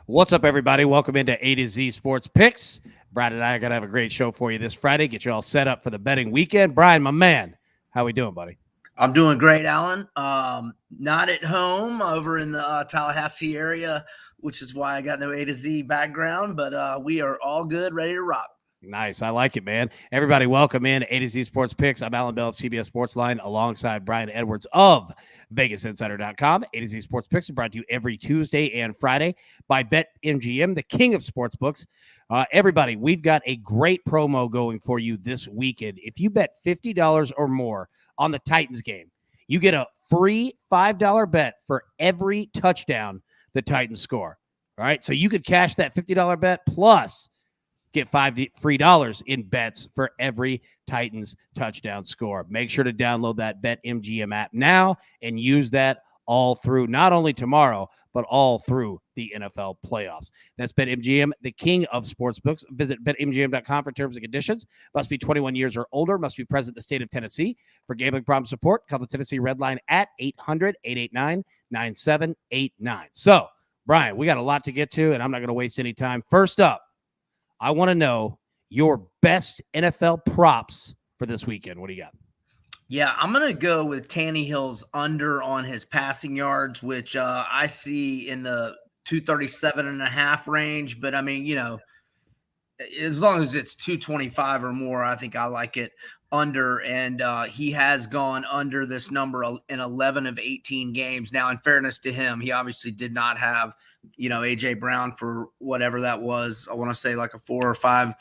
What's up, everybody? Welcome into A to Z Sports Picks. Brad and I are going to have a great show for you this Friday. Get you all set up for the betting weekend. Brian, my man, how we doing, buddy? I'm doing great, Alan. Not at home over in the Tallahassee area, which is why I got no A to Z background, but we are all good, ready to rock. Nice. I like it, man. Everybody, welcome in A to Z Sports Picks. I'm Alan Bell of CBS Sportsline alongside Brian Edwards of VegasInsider.com. A to Z Sports Picks is brought to you every Tuesday and Friday by BetMGM, the king of sports books. Everybody, we've got a great promo going for you this weekend. If you bet $50 or more on the Titans game, you get a free $5 bet for every touchdown the Titans score. All right, so you could cash that $50 bet plus get $5 free in bets for every Titans touchdown score. Make sure to download that BetMGM app now and use that all through not only tomorrow, but all through the NFL playoffs. That's BetMGM, the king of sportsbooks. Visit BetMGM.com for terms and conditions. Must be 21 years or older. Must be present in the state of Tennessee. For gambling problem support, call the Tennessee Red Line at 800-889-9789. So, Brian, we got a lot to get to, and I'm not going to waste any time. First up, I want to know your best NFL props for this weekend. What do you got? Yeah, I'm going to go with Tannehill's under on his passing yards, which I see in the 237.5 range. But, I mean, as long as it's 225 or more, I think I like it under. And he has gone under this number in 11 of 18 games. Now, in fairness to him, he obviously did not have A.J. Brown for whatever that was. I want to say like a 4 or 5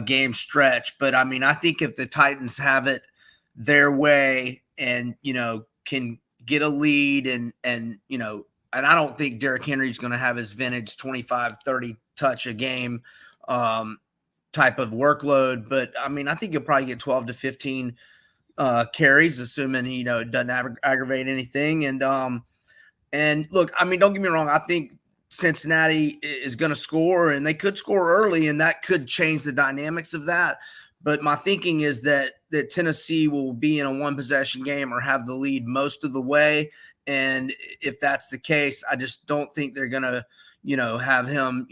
game stretch. But, I mean, I think if the Titans have it their way and, can get a lead and I don't think Derrick Henry's going to have his vintage 25, 30 touch a game type of workload. But, I mean, I think you'll probably get 12 to 15 carries, assuming, it doesn't aggravate anything. And look, I mean, don't get me wrong. I think Cincinnati is going to score, and they could score early, and that could change the dynamics of that. But my thinking is that Tennessee will be in a one-possession game or have the lead most of the way. And if that's the case, I just don't think they're going to, have him,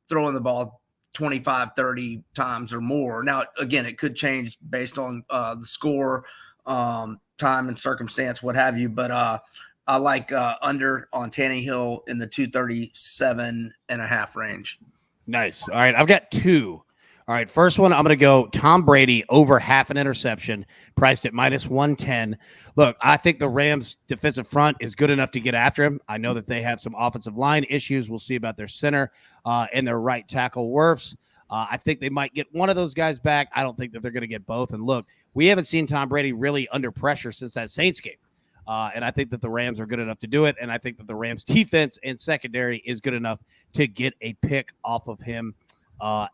throwing the ball 25, 30 times or more. Now, again, it could change based on the score, time and circumstance, what have you. But I like under on Tannehill in the 237.5 range. Nice. All right, I've got two. All right, first one, I'm going to go Tom Brady over half an interception, priced at minus 110. Look, I think the Rams' defensive front is good enough to get after him. I know that they have some offensive line issues. We'll see about their center and their right tackle, Wirfs. I think they might get one of those guys back. I don't think that they're going to get both. And look, we haven't seen Tom Brady really under pressure since that Saints game. And I think that the Rams are good enough to do it. And I think that the Rams' defense and secondary is good enough to get a pick off of him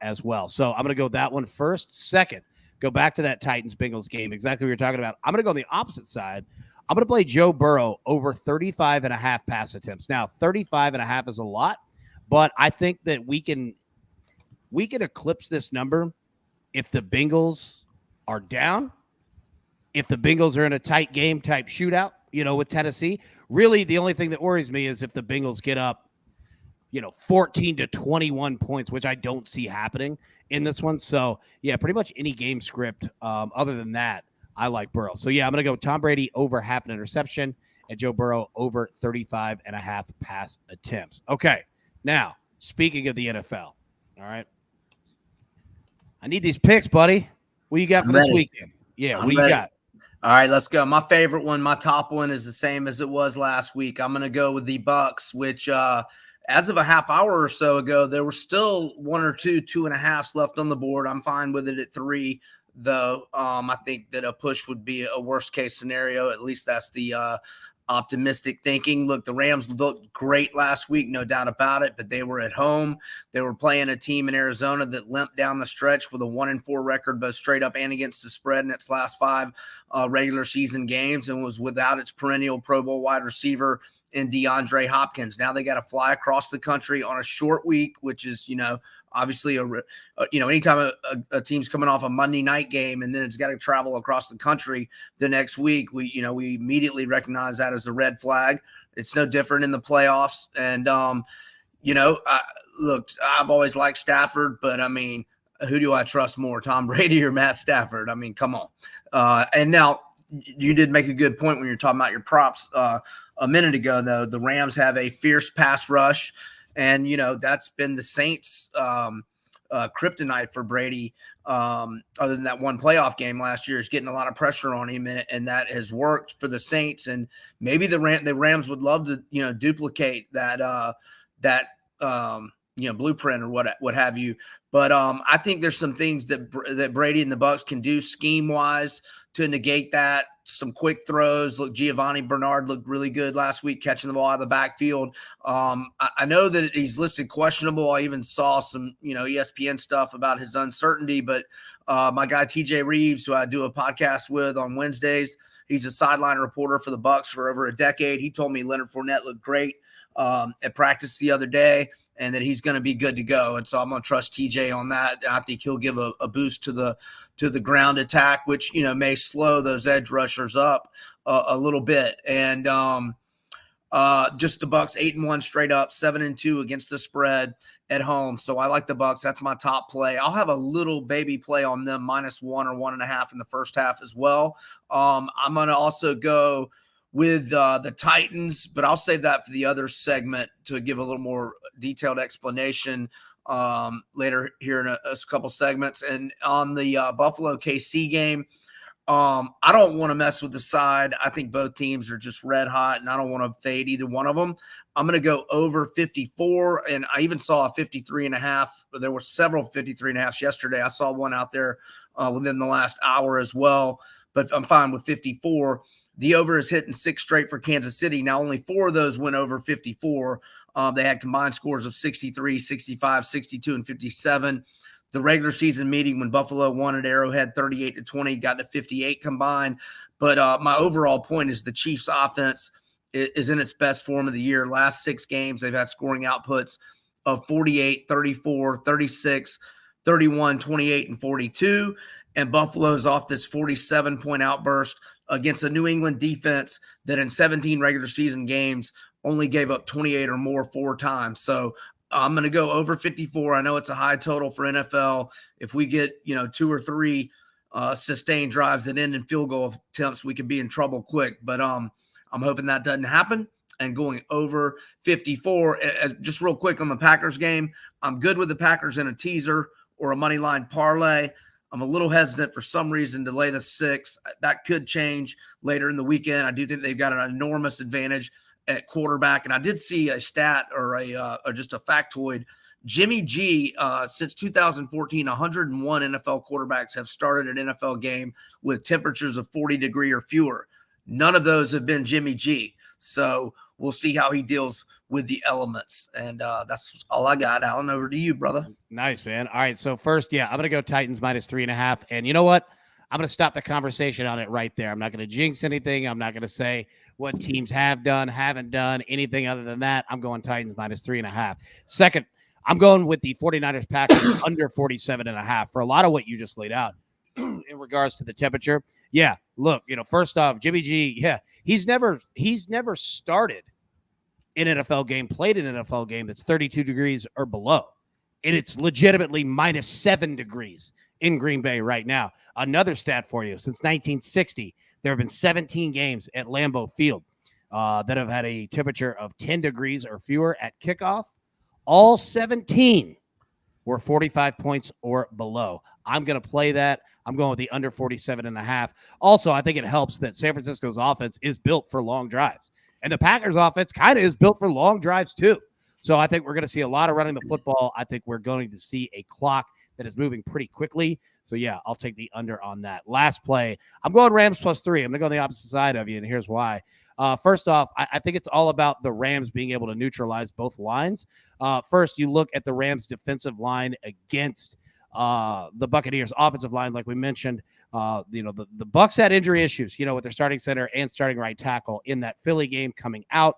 as well. So I'm going to go that one first. Second, go back to that Titans-Bengals game, exactly what you're talking about. I'm going to go on the opposite side. I'm going to play Joe Burrow over 35.5 pass attempts. Now, 35.5 is a lot, but I think that we can eclipse this number if the Bengals are down, if the Bengals are in a tight game type shootout, with Tennessee. Really, the only thing that worries me is if the Bengals get up 14 to 21 points, which I don't see happening in this one. So, yeah, pretty much any game script. Other than that, I like Burrow. So, yeah, I'm going to go Tom Brady over half an interception and Joe Burrow over 35.5 pass attempts. Okay, now, speaking of the NFL, all right, I need these picks, buddy. What you got for this weekend? Yeah, what you got? All right, let's go. My favorite one, my top one is the same as it was last week. I'm going to go with the Bucks, which as of a half hour or so ago, there were still 1 or 2 2.5s left on the board. I'm fine with it at 3, though. I think that a push would be a worst case scenario. At least that's the optimistic thinking. Look, the Rams looked great last week, no doubt about it, but they were at home. They were playing a team in Arizona that limped down the stretch with a 1-4 record, both straight up and against the spread in its last 5 regular season games, and was without its perennial Pro Bowl wide receiver in DeAndre Hopkins. Now they got to fly across the country on a short week, which is, obviously, anytime a team's coming off a Monday night game and then it's got to travel across the country the next week, we immediately recognize that as a red flag. It's no different in the playoffs. And, Look, I've always liked Stafford, but I mean, who do I trust more, Tom Brady or Matt Stafford? I mean, come on. And now you did make a good point when you're talking about your props a minute ago, though. The Rams have a fierce pass rush, and, that's been the Saints' kryptonite for Brady. Other than that one playoff game last year, is getting a lot of pressure on him, and that has worked for the Saints. And maybe the Rams would love to, duplicate that blueprint or what have you. But I think there's some things that Brady and the Bucs can do scheme wise to negate that. Some quick throws. Look, Giovanni Bernard looked really good last week catching the ball out of the backfield. I know that he's listed questionable. I even saw some ESPN stuff about his uncertainty. But my guy TJ Reeves, who I do a podcast with on Wednesdays, he's a sideline reporter for the Bucs for over a decade. He told me Leonard Fournette looked great at practice the other day, and that he's going to be good to go. And so I'm going to trust TJ on that. And I think he'll give a boost to the ground attack, which, may slow those edge rushers up a little bit. And just the Bucs 8-1 straight up, 7-2 against the spread at home. So I like the Bucs. That's my top play. I'll have a little baby play on them, -1 or 1.5 in the first half as well. I'm going to also go with the Titans, but I'll save that for the other segment to give a little more detailed explanation later here in a couple segments. And on the Buffalo KC game, I don't want to mess with the side. I think both teams are just red hot, and I don't want to fade either one of them. I'm going to go over 54, and I even saw a 53.5. There were several 53.5s yesterday. I saw one out there within the last hour as well, but I'm fine with 54. The over is hitting 6 straight for Kansas City. Now, only 4 of those went over 54. They had combined scores of 63, 65, 62, and 57. The regular season meeting when Buffalo won at Arrowhead 38-20, got to 58 combined. But my overall point is the Chiefs' offense is in its best form of the year. Last 6 games, they've had scoring outputs of 48, 34, 36, 31, 28, and 42. And Buffalo's off this 47-point outburst against a New England defense that in 17 regular season games only gave up 28 or more 4 times. So I'm going to go over 54. I know it's a high total for NFL. If we get, 2 or 3 sustained drives that end in field goal attempts, we could be in trouble quick. But I'm hoping that doesn't happen, and going over 54. Just real quick on the Packers game, I'm good with the Packers in a teaser or a money line parlay. I'm a little hesitant for some reason to lay the 6. That could change later in the weekend. I do think they've got an enormous advantage at quarterback. And I did see a stat or just a factoid. Jimmy G, since 2014, 101 NFL quarterbacks have started an NFL game with temperatures of 40 degrees or fewer. None of those have been Jimmy G. So we'll see how he deals with the elements. And that's all I got. Alan, over to you, brother. Nice, man. All right. So first, I'm going to go Titans -3.5. And you know what? I'm going to stop the conversation on it right there. I'm not going to jinx anything. I'm not going to say what teams have done, haven't done, anything other than that. I'm going Titans -3.5. Second, I'm going with the 49ers Packers under 47.5 for a lot of what you just laid out in regards to the temperature. Yeah, look, first off, Jimmy G, he's never started an NFL game, played an NFL game that's 32 degrees or below. And it's legitimately -7 degrees in Green Bay right now. Another stat for you, since 1960, there have been 17 games at Lambeau Field that have had a temperature of 10 degrees or fewer at kickoff. All 17 were 45 points or below. I'm going to play that. I'm going with the under 47.5. Also, I think it helps that San Francisco's offense is built for long drives. And the Packers offense kind of is built for long drives too. So I think we're going to see a lot of running the football. I think we're going to see a clock that is moving pretty quickly. So, I'll take the under on that. Last play, I'm going Rams +3. I'm going to go on the opposite side of you, and here's why. First off, I think it's all about the Rams being able to neutralize both lines. First, you look at the Rams' defensive line against the Buccaneers' offensive line, like we mentioned. The Bucs had injury issues, with their starting center and starting right tackle in that Philly game coming out.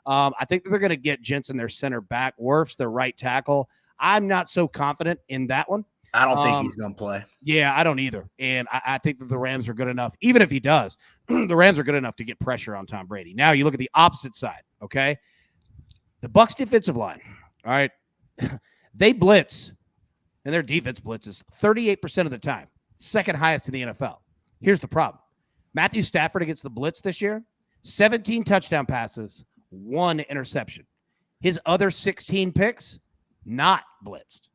I think that they're going to get Jensen, their center back. Wirfs, their right tackle. I'm not so confident in that one. I don't think he's going to play. Yeah, I don't either. And I think that the Rams are good enough, even if he does, the Rams are good enough to get pressure on Tom Brady. Now you look at the opposite side, okay? The Bucs defensive line, All right. They blitz, and their defense blitzes 38% of the time, second highest in the NFL. Here's the problem. Matthew Stafford against the blitz this year, 17 touchdown passes, 1 interception. His other 16 picks, not blitzed.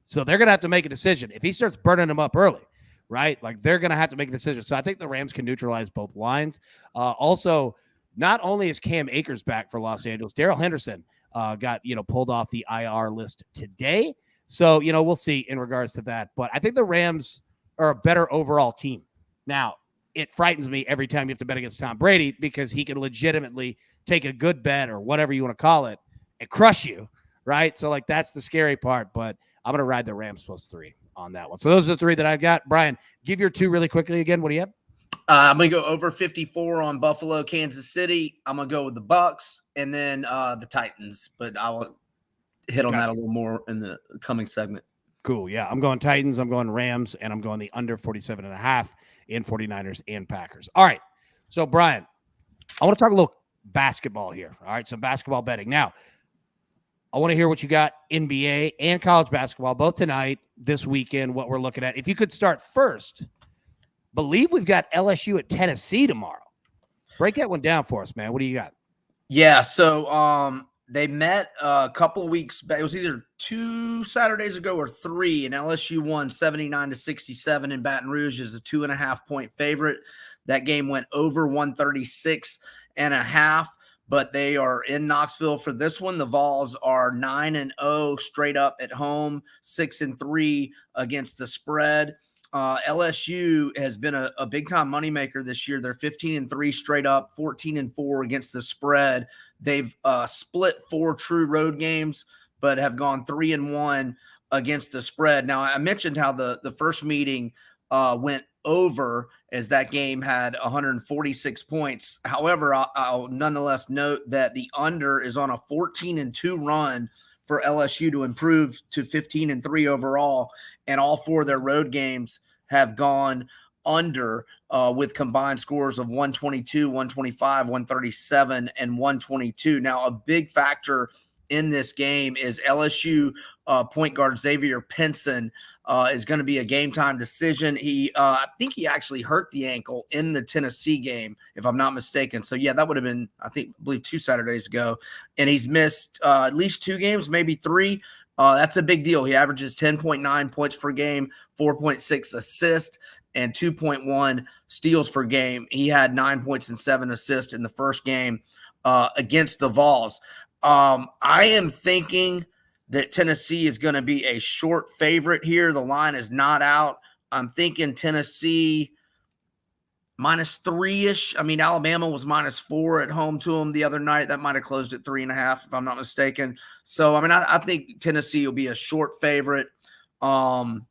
So they're going to have to make a decision. If he starts burning them up early, right, like they're going to have to make a decision. So I think the Rams can neutralize both lines. Also, not only is Cam Akers back for Los Angeles, Darrell Henderson got, pulled off the IR list today. So, we'll see in regards to that. But I think the Rams are a better overall team. Now, it frightens me every time you have to bet against Tom Brady because he can legitimately take a good bet or whatever you want to call it and crush you, right? So, that's the scary part. But I'm going to ride the Rams +3 on that one. So those are the 3 that I've got. Brian, give your 2 really quickly again. What do you have? I'm going to go over 54 on Buffalo, Kansas City. I'm going to go with the Bucks and then the Titans, but I'll hit on that a little more in the coming segment. Cool. Yeah. I'm going Titans. I'm going Rams, and I'm going the under 47.5 in 49ers and Packers. All right. So, Brian, I want to talk a little basketball here. All right. Some basketball betting. Now, I want to hear what you got, NBA and college basketball, both tonight, this weekend, what we're looking at. If you could start first, believe we've got LSU at Tennessee tomorrow. Break that one down for us, man. What do you got? Yeah, so they met a couple of weeks back. It was either 2 Saturdays ago or 3, and LSU won 79-67 in Baton Rouge as a 2.5-point favorite. That game went over 136.5. But they are in Knoxville for this one. The Vols are 9-0 straight up at home, 6-3 against the spread. LSU has been a big-time moneymaker this year. They're 15-3 straight up, 14-4 against the spread. They've split 4 true road games, but have gone 3-1 against the spread. Now, I mentioned how the first meeting went over as that game had 146 points. However, I'll nonetheless note that the under is on a 14-2 run for LSU to improve to 15-3 overall, and all 4 of their road games have gone under with combined scores of 122, 125, 137, and 122. Now, a big factor in this game is LSU point guard Xavier Pinson is going to be a game time decision. I think he actually hurt the ankle in the Tennessee game, if I'm not mistaken. So yeah, that would have been, I believe 2 Saturdays ago, and he's missed at least 2 games, maybe 3. That's a big deal. He averages 10.9 points per game, 4.6 assists, and 2.1 steals per game. He had 9 points and 7 assists in the first game against the Vols. I am thinking that Tennessee is going to be a short favorite here. The line is not out. I'm thinking Tennessee -3-ish. I mean, Alabama was -4 at home to them the other night. That might have closed at 3.5, if I'm not mistaken. So, I mean, I think Tennessee will be a short favorite. And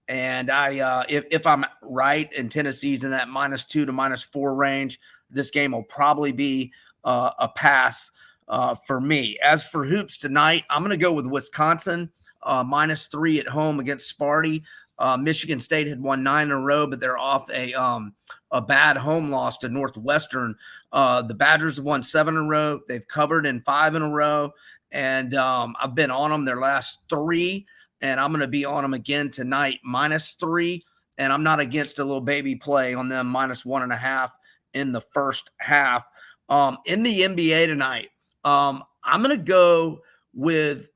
if I'm right and Tennessee's in that -2 to -4 range, this game will probably be a pass for me. As for hoops tonight, I'm going to go with Wisconsin -3 at home against Sparty. Michigan State had won 9 in a row, but they're off a bad home loss to Northwestern. The Badgers have won 7 in a row. They've covered in 5 in a row, and I've been on them their last 3, and I'm going to be on them again tonight, -3, and I'm not against a little baby play on them, -1.5 in the first half. In the NBA tonight, I'm going to go with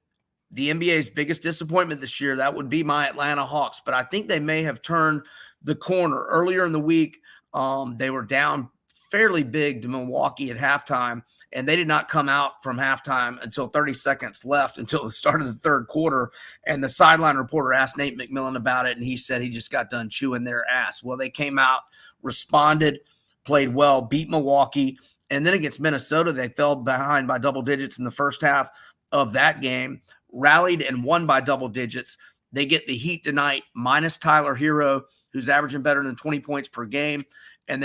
the NBA's biggest disappointment this year. That would be my Atlanta Hawks, but I think they may have turned the corner. Earlier in the week, they were down fairly big to Milwaukee at halftime, and they did not come out from halftime until 30 seconds left until the start of the third quarter. And the sideline reporter asked Nate McMillan about it, and he said he just got done chewing their ass. Well, they came out, responded, played well, beat Milwaukee. And then against Minnesota, they fell behind by double digits in the first half of that game, rallied and won by double digits. They get the Heat tonight, minus Tyler Hero, who's averaging better than 20 points per game. And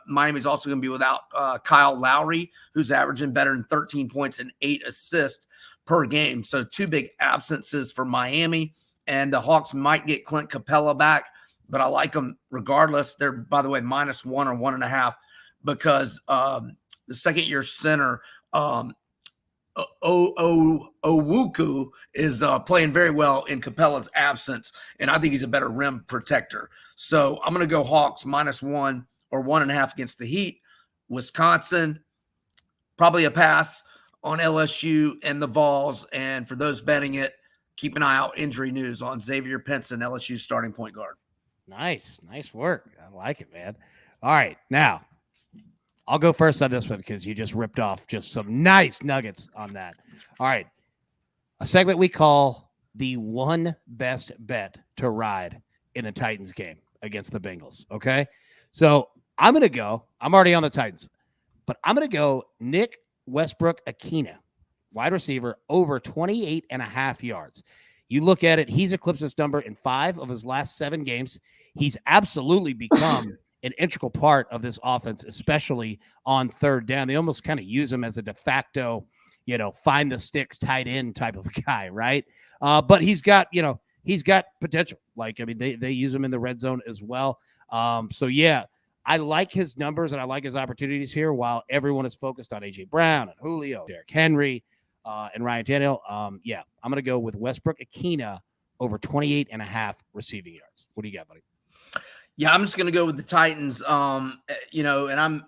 Miami's also going to be without Kyle Lowry, who's averaging better than 13 points and 8 assists per game. So 2 big absences for Miami. And the Hawks might get Clint Capella back, but I like them regardless. They're, by the way, -1 or 1.5. Because the second-year center Owuku is playing very well in Capella's absence, and I think he's a better rim protector. So I'm going to go Hawks -1 or 1.5 against the Heat. Wisconsin, probably a pass on LSU and the Vols. And for those betting it, keep an eye out. Injury news on Xavier Pinson, LSU starting point guard. Nice work. I like it, man. All right, now I'll go first on this one because you just ripped off just some nice nuggets on that. All right. A segment we call the one best bet to ride in the Titans game against the Bengals. Okay. So I'm already on the Titans, but I'm going to go Nick Westbrook-Akina, wide receiver, over 28.5 yards. You look at it, he's eclipsed this number in 5 of his last 7 games. He's absolutely become an integral part of this offense, especially on third down. They almost kind of use him as a de facto, find the sticks tight end type of guy, right? But he's got potential. They use him in the red zone as well. So yeah, I like his numbers and I like his opportunities here while everyone is focused on A.J. Brown and Julio, Derrick Henry, and Ryan Tannehill. I'm going to go with Westbrook-Akina over 28.5 receiving yards. What do you got, buddy? Yeah, I'm just going to go with the Titans. And I'm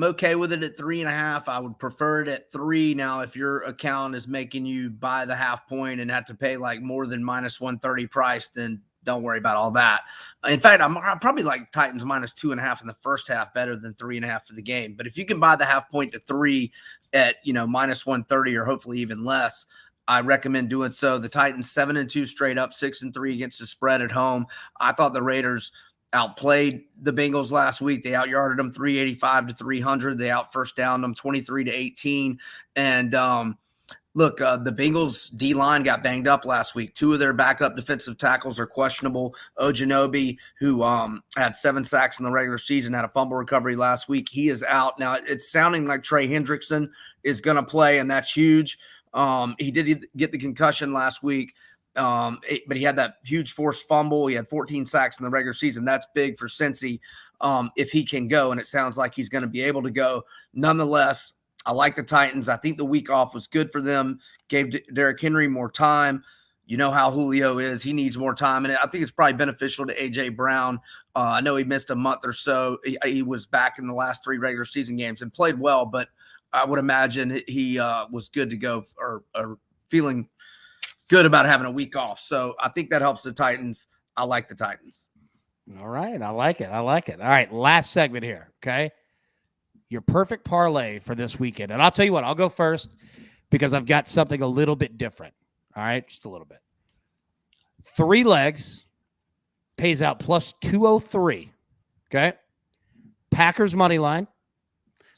okay with it at 3.5. I would prefer it at 3. Now, if your account is making you buy the half point and have to pay like more than -130 price, then don't worry about all that. In fact, I'm probably like Titans -2.5 in the first half, better than 3.5 for the game. But if you can buy the half point to 3 at -130 or hopefully even less, I recommend doing so. The Titans 7-2 straight up, 6-3 against the spread at home. I thought the Raiders outplayed the Bengals last week. They outyarded them 385 to 300. They out first down them 23-18. And look, the Bengals D-line got banged up last week. 2 of their backup defensive tackles are questionable. Ojanobi, who had 7 sacks in the regular season, had a fumble recovery last week. He is out. Now, it's sounding like Trey Hendrickson is going to play, and that's huge. He did get the concussion last week. But he had that huge forced fumble. He had 14 sacks in the regular season. That's big for Cincy if he can go, and it sounds like he's going to be able to go. Nonetheless, I like the Titans. I think the week off was good for them, gave Derrick Henry more time. You know how Julio is. He needs more time, and I think it's probably beneficial to A.J. Brown. I know he missed a month or so. He was back in the last 3 regular season games and played well, but I would imagine he was good to go or feeling good about having a week off. So I think that helps the Titans. I like the Titans. All right. I like it. All right. Last segment here. Okay. Your perfect parlay for this weekend. And I'll tell you what, I'll go first because I've got something a little bit different. All right. Just a little bit. 3 legs pays out plus 203. Okay. Packers money line,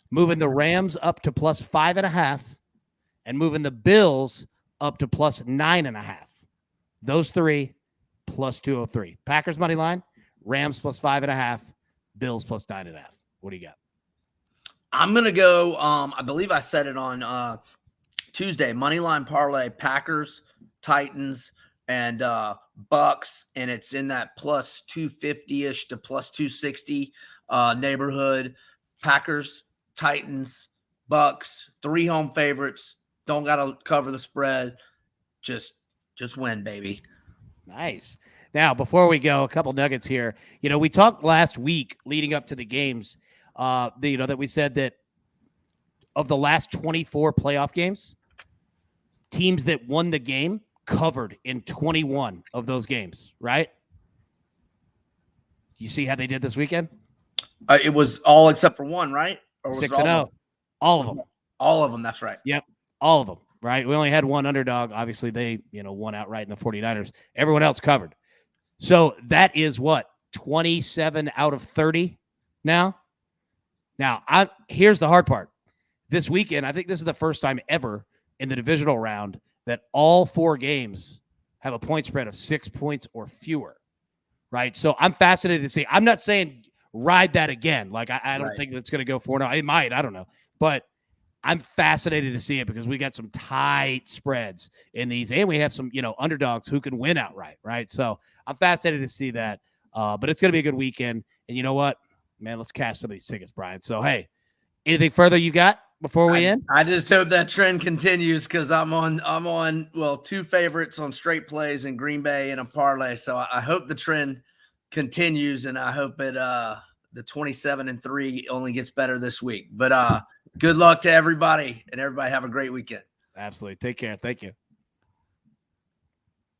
moving the Rams up to plus 5.5 and moving the Bills up to plus 9.5. Those 3 plus 203. Packers money line, Rams plus 5.5, Bills plus 9.5. What do you got? I'm gonna go. I believe I said it on Tuesday. Money line parlay: Packers, Titans, and Bucks, and it's in that plus 250-ish to plus 260 neighborhood. Packers, Titans, Bucks, 3 home favorites. Don't got to cover the spread. Just win, baby. Nice. Now, before we go, a couple nuggets here. We talked last week leading up to the games, that we said that of the last 24 playoff games, teams that won the game covered in 21 of those games, right? You see how they did this weekend? It was all except for 1, right? Or was 6-0. All of them. All of them, that's right. Yep. All of them, right? We only had 1 underdog. Obviously, they, won outright in the 49ers. Everyone else covered. So that is what? 27 out of 30 now? Now, here's the hard part. This weekend, I think this is the first time ever in the divisional round that all 4 games have a point spread of 6 points or fewer, right? So I'm fascinated to see. I'm not saying ride that again. Like, I don't think that's going to go 4-0. It might. I don't know. But I'm fascinated to see it because we got some tight spreads in these, and we have some, underdogs who can win outright, right? So I'm fascinated to see that. But it's going to be a good weekend. And you know what, man, let's cash some of these tickets, Brian. So, hey, anything further you got before we end? I just hope that trend continues because I'm on well, 2 favorites on straight plays in Green Bay and a parlay. So I hope the trend continues, and I hope it the 27-3 only gets better this week. But good luck to everybody, and everybody have a great weekend. Absolutely. Take care. Thank you.